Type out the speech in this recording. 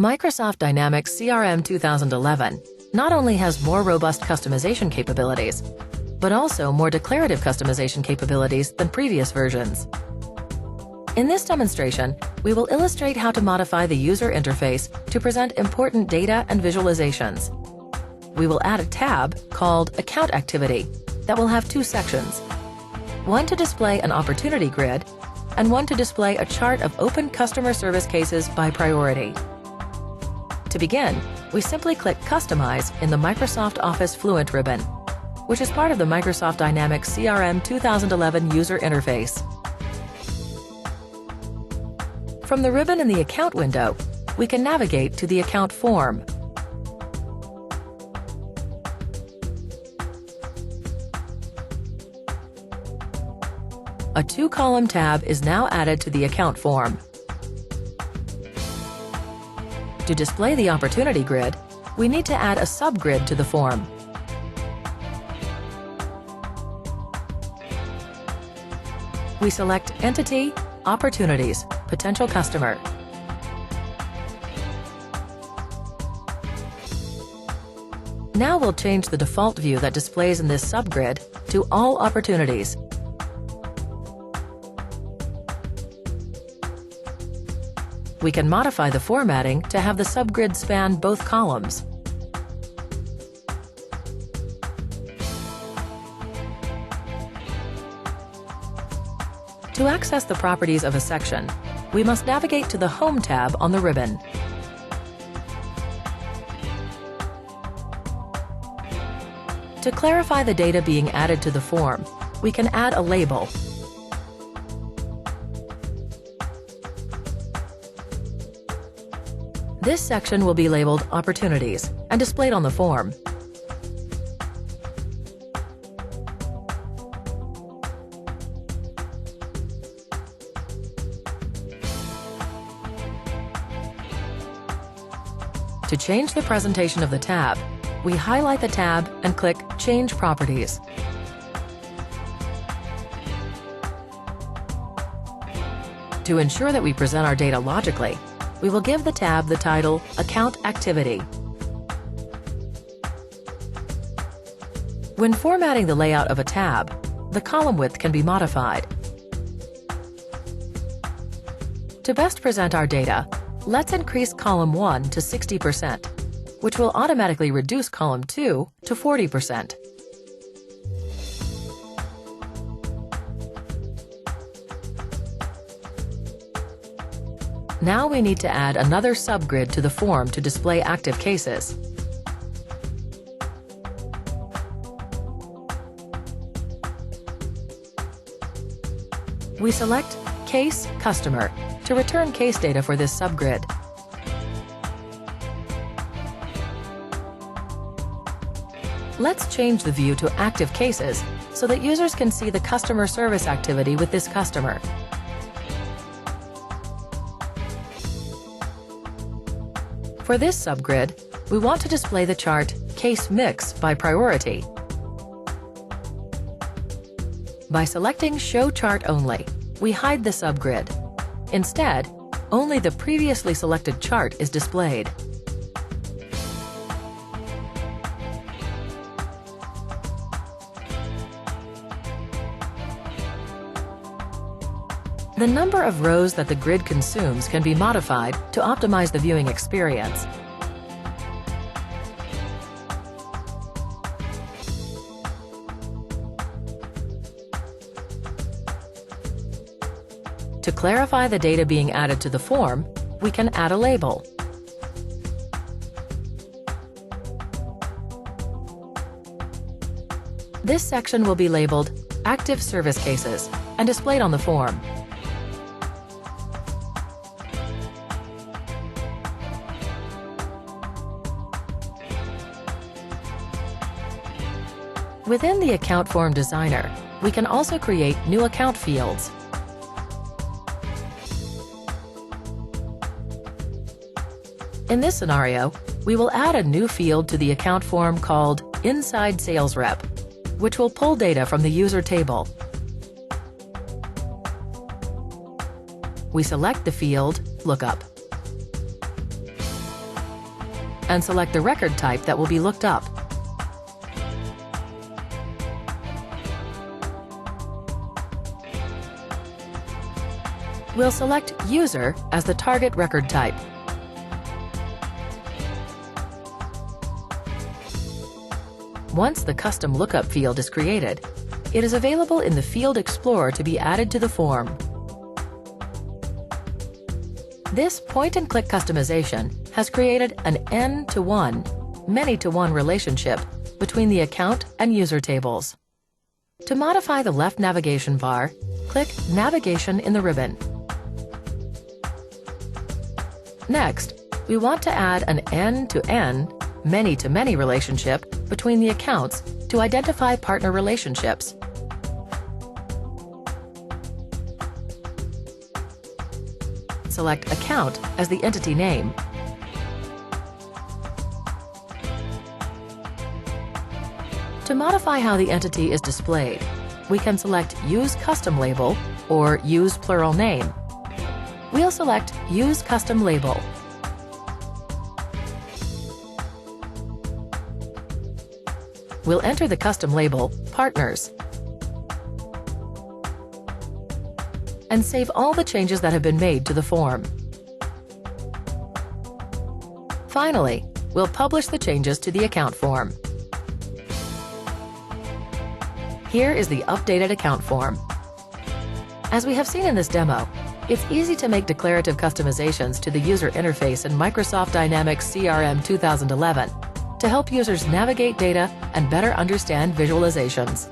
Microsoft Dynamics CRM 2011 not only has more robust customization capabilities, but also more declarative customization capabilities than previous versions. In this demonstration, we will illustrate how to modify the user interface to present important data and visualizations. We will add a tab called Account Activity that will have two sections, one to display an opportunity grid and one to display a chart of open customer service cases by priority. To begin, we simply click Customize in the Microsoft Office Fluent ribbon, which is part of the Microsoft Dynamics CRM 2011 user interface. From the ribbon in the Account window, we can navigate to the Account form. A two-column tab is now added to the Account form. To display the opportunity grid, we need to add a subgrid to the form. We select Entity, Opportunities, Potential Customer. Now we'll change the default view that displays in this subgrid to All Opportunities. We can modify the formatting to have the subgrid span both columns. To access the properties of a section, we must navigate to the Home tab on the ribbon. To clarify the data being added to the form, we can add a label. This section will be labeled Opportunities and displayed on the form. To change the presentation of the tab, we highlight the tab and click Change Properties. To ensure that we present our data logically, we will give the tab the title Account Activity. When formatting the layout of a tab, the column width can be modified. To best present our data, let's increase column 1 to 60%, which will automatically reduce column 2 to 40%. Now we need to add another subgrid to the form to display active cases. We select Case Customer to return case data for this subgrid. Let's change the view to Active Cases so that users can see the customer service activity with this customer. For this subgrid, we want to display the chart Case Mix by priority. By selecting Show Chart Only, we hide the subgrid. Instead, only the previously selected chart is displayed. The number of rows that the grid consumes can be modified to optimize the viewing experience. To clarify the data being added to the form, we can add a label. This section will be labeled Active Service Cases and displayed on the form. Within the Account Form Designer, we can also create new account fields. In this scenario, we will add a new field to the account form called Inside Sales Rep, which will pull data from the user table. We select the field Lookup. and select the record type that will be looked up. We'll select User as the target record type. Once the custom lookup field is created, it is available in the Field Explorer to be added to the form. This point-and-click customization has created an N-to-1, many-to-one relationship between the account and user tables. To modify the left navigation bar, click Navigation in the ribbon. Next, we want to add an N-to-N, many-to-many relationship between the accounts to identify partner relationships. Select Account as the entity name. To modify how the entity is displayed, we can select Use Custom Label or Use Plural Name. We'll select Use Custom Label. We'll enter the custom label, Partners, and save all the changes that have been made to the form. Finally, we'll publish the changes to the account form. Here is the updated account form. As we have seen in this demo, it's easy to make declarative customizations to the user interface in Microsoft Dynamics CRM 2011 to help users navigate data and better understand visualizations.